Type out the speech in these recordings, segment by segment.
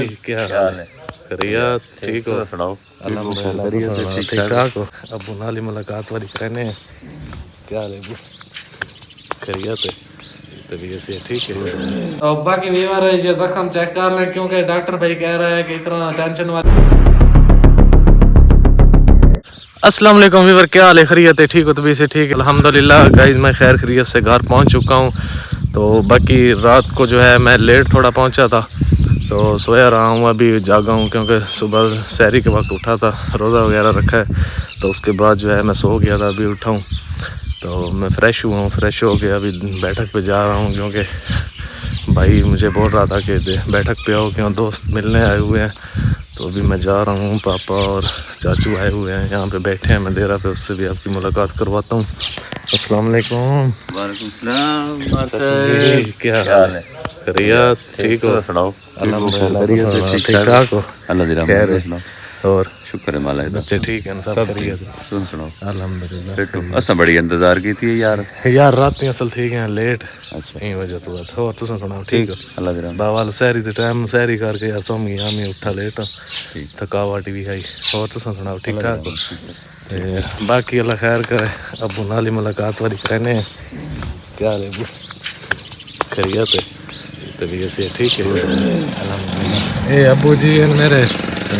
جی کیا حال ہے؟ خیریت ٹھیک ہو؟ سناؤ الحمدللہ ٹھیک ٹھاک ہو؟ ابو نالی ملاقات والی کرنے ہیں. کیا حال ہے ابو؟ خیریت ہے؟ طبیعت سے ٹھیک ہے؟ باقی ویور یہ زخم چیک کر لیں کیونکہ ڈاکٹر بھائی کہہ رہا ہے کہ اتنا ٹینشن والی. السلام علیکم ویور، کیا حال ہے؟ خیریت ہے؟ ٹھیک ہو؟ طبیعت سے ٹھیک ہے الحمدللہ. گائز میں خیر خیریت سے گھر پہنچ چکا ہوں. تو باقی رات کو جو ہے میں لیٹ تھوڑا پہنچا تھا تو سویا رہا ہوں. ابھی جاگا ہوں کیونکہ صبح سحری کے وقت اٹھا تھا، روزہ وغیرہ رکھا ہے تو اس کے بعد جو ہے میں سو گیا تھا. ابھی اٹھا ہوں تو میں فریش ہوا ہوں، فریش ہو کے ابھی بیٹھک پہ جا رہا ہوں کیونکہ بھائی مجھے بول رہا تھا کہ بیٹھک پہ آؤ کیوں دوست ملنے آئے ہوئے ہیں. تو ابھی میں جا رہا ہوں. پاپا اور چاچو آئے ہوئے ہیں یہاں پہ بیٹھے ہیں مدیرہ پہ، اس سے بھی آپ کی ملاقات کرواتا ہوں. السلام علیکم. وعلیکم السلام. جی کیا حال ہے؟ خیریت ٹھیک ہو؟ سناؤ الحمدللہ ٹھیک ٹھاک ہو؟ اللہ دی خیر رحمت ہے؟ سناؤ. اور شکر ہے مالا دا. بچے ٹھیک ہیں؟ سب خیریت؟ تم سناؤ. الحمدللہ بیٹھو اساں بڑی انتظار کی تھی یار. یار رات اصل تھی گئے لیٹ اچھا این وجہ تو بات. اور تساں سناؤ ٹھیک ہو؟ اللہ دی رحمت. باوال سحری تے ٹائم سحری کر کے یار سوم گیا میں اٹھا لیٹ ٹھیک تھکاوٹ بھی ہے. اور تساں سناؤ ٹھیک ٹھاک ہو؟ باقی اللہ خیر کرے. ابو نالی ملاقات والی کرنے ہیں. کیا حال ہے ابو؟ خیریت ہے؟ طبیعت سے ٹھیک ہے الحمدللہ. اے ابو جی میرے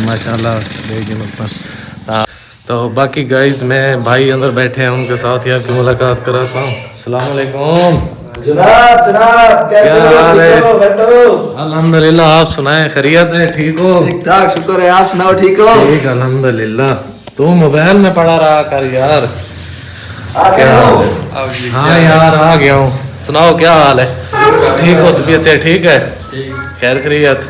ماشاء اللہ دیکھیے نقصان. تو باقی گائز میں بھائی اندر بیٹھے ہیں ان کے ساتھ ہی آپ کی ملاقات کراتا ہوں. السلام علیکم جناب کیسے حال ہے؟ ہو؟ بیٹھو. الحمدللہ آپ سنائیں خیریت ہے؟ ٹھیک ہو؟ ٹھیک ٹھاک شکر ہے. آپ سناؤ ٹھیک ہو؟ ٹھیک الحمدللہ. تو موبائل میں پڑھا رہا کر یار. آ گئے کیا حال ہو؟ ہے؟ ہاں یار آ گیا ہوں. سناؤ کیا حال ہے؟ ٹھیک ہو؟ طبیعت سے ٹھیک ہے؟ خیر خیریت.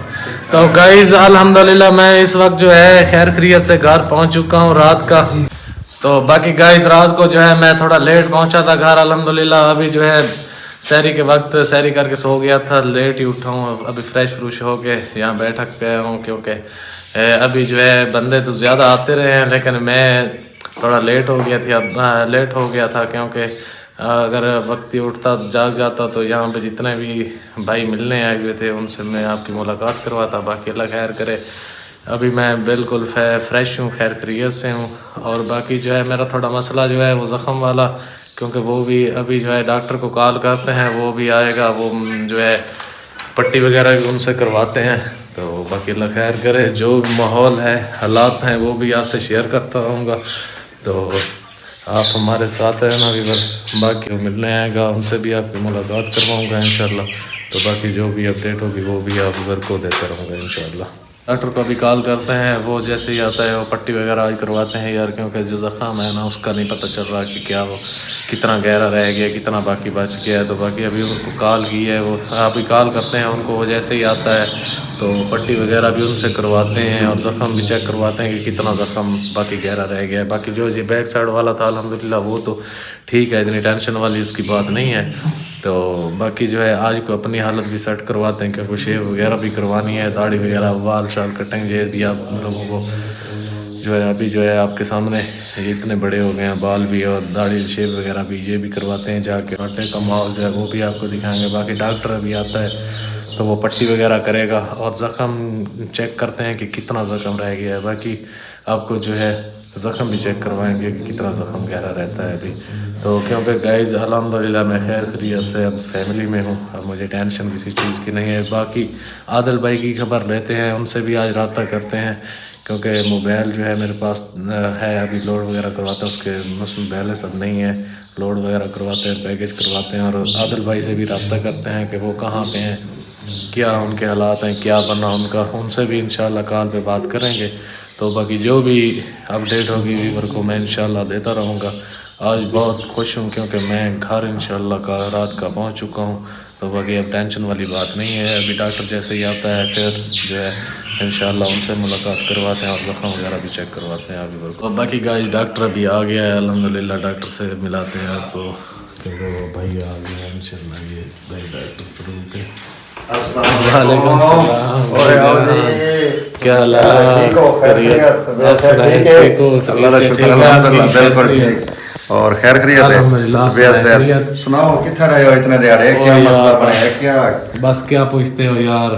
تو گائز الحمدللہ میں اس وقت جو ہے خیر خیریت سے گھر پہنچ چکا ہوں رات کا. تو باقی گائز رات کو جو ہے میں تھوڑا لیٹ پہنچا تھا گھر الحمدللہ. ابھی جو ہے سحری کے وقت سحری کر کے سو گیا تھا، لیٹ ہی اٹھا ہوں. ابھی فریش فروش ہو کے یہاں بیٹھک پہ آیا ہوں کیونکہ ابھی جو ہے بندے تو زیادہ آتے رہے ہیں لیکن میں تھوڑا لیٹ ہو گیا تھی. اب لیٹ ہو گیا تھا کیونکہ اگر وقت ہی اٹھتا جاگ جاتا تو یہاں پہ جتنے بھی بھائی ملنے آئے ہوئے تھے ان سے میں آپ کی ملاقات کرواتا. باقی اللہ خیر کرے. ابھی میں بالکل فریش ہوں، خیر خیریت سے ہوں. اور باقی جو ہے میرا تھوڑا مسئلہ جو ہے وہ زخم والا، کیونکہ وہ بھی ابھی جو ہے ڈاکٹر کو کال کرتے ہیں وہ بھی آئے گا. وہ جو ہے پٹی وغیرہ بھی ان سے کرواتے ہیں. تو باقی اللہ خیر کرے. جو ماحول ہے حالات ہیں وہ بھی آپ سے شیئر کرتا رہوں گا. تو آپ ہمارے ساتھ ہیں نا ویور. باقی وہ ملنے آئے گا ان سے بھی آپ کی ملاقات کرواؤں گا انشاءاللہ. تو باقی جو بھی اپڈیٹ ہوگی وہ بھی آپ ویور کو دیتا رہوں گا انشاءاللہ. ڈاکٹر کو بھی کال کرتے ہیں، وہ جیسے ہی آتا ہے وہ پٹی وغیرہ کرواتے ہیں یار کیونکہ جو زخم ہے نا اس کا نہیں پتہ چل رہا کہ کیا وہ کتنا گہرا رہ گیا کتنا باقی بچ گیا ہے. تو باقی ابھی ان کو کال کی ہے، وہ ابھی کال کرتے ہیں ان کو. وہ جیسے ہی آتا ہے تو پٹی وغیرہ بھی ان سے کرواتے ہیں اور زخم بھی چیک کرواتے ہیں کہ کتنا زخم باقی گہرا رہ گیا ہے. باقی جو جی بیک سائڈ والا تھا الحمدللہ وہ تو ٹھیک ہے، اتنی ٹینشن والی اس کی بات نہیں ہے. تو باقی جو ہے آج کو اپنی حالت بھی سیٹ کرواتے ہیں کیونکہ شیو وغیرہ بھی کروانی ہے، داڑھی وغیرہ بال شال کٹیں گے بھی. آپ لوگوں کو جو ہے ابھی جو ہے آپ کے سامنے یہ اتنے بڑے ہو گئے ہیں، بال بھی اور داڑھی شیو وغیرہ بھی یہ بھی کرواتے ہیں جا کے. آٹے کا ماحول جو ہے وہ بھی آپ کو دکھائیں گے. باقی ڈاکٹر ابھی آتا ہے تو وہ پٹی وغیرہ کرے گا اور زخم چیک کرتے ہیں کہ کتنا زخم رہ گیا ہے. باقی آپ کو جو ہے زخم بھی چیک کروائیں گے کہ کتنا زخم گہرا رہتا ہے ابھی. تو کیونکہ گائز الحمدللہ میں خیر خیریت سے اب فیملی میں ہوں، اب مجھے ٹینشن کسی چیز کی نہیں ہے. باقی عادل بھائی کی خبر لیتے ہیں، ان سے بھی آج رابطہ کرتے ہیں کیونکہ موبائل جو ہے میرے پاس ہے ابھی لوڈ وغیرہ کرواتا ہے. اس کے بیلنس اب نہیں ہے، لوڈ وغیرہ کرواتے ہیں، پیکج کرواتے ہیں. اور عادل بھائی سے بھی رابطہ کرتے ہیں کہ وہ کہاں پہ ہیں، کیا ان کے حالات ہیں، کیا بنا ان کا. ان سے بھی انشاءاللہ کال پہ بات کریں گے. تو باقی جو بھی اپڈیٹ ہوگی ویور کو میں انشاءاللہ دیتا رہوں گا. آج بہت خوش ہوں کیونکہ میں گھر انشاءاللہ رات کا پہنچ چکا ہوں. تو باقی اب ٹینشن والی بات نہیں ہے. ابھی ڈاکٹر جیسے ہی آتا ہے پھر جو ہے انشاءاللہ ان سے ملاقات کرواتے ہیں اور زخم وغیرہ بھی چیک کرواتے ہیں ویور کو. باقی گائز ڈاکٹر ابھی آ گیا ہے الحمدللہ. ڈاکٹر سے ملاتے ہیں آپ کو کیونکہ وہ بھائی آ گیا ہے انشاءاللہ. یہ بھائی ڈاکٹر پروو کے وعلیکم السلام. کیا حال ہے؟ خیریت؟ آپ سنائیں ٹھیک ہو؟ اللہ کا شکر الحمدللہ بالکل ٹھیک. اور خیر خیریت ہے؟ طبیعت سے سناؤ کتنے رہے ہو اتنے دیہڑے؟ کیا مسئلہ بنا ہے؟ کیا بس کیا پوچھتے ہو یار،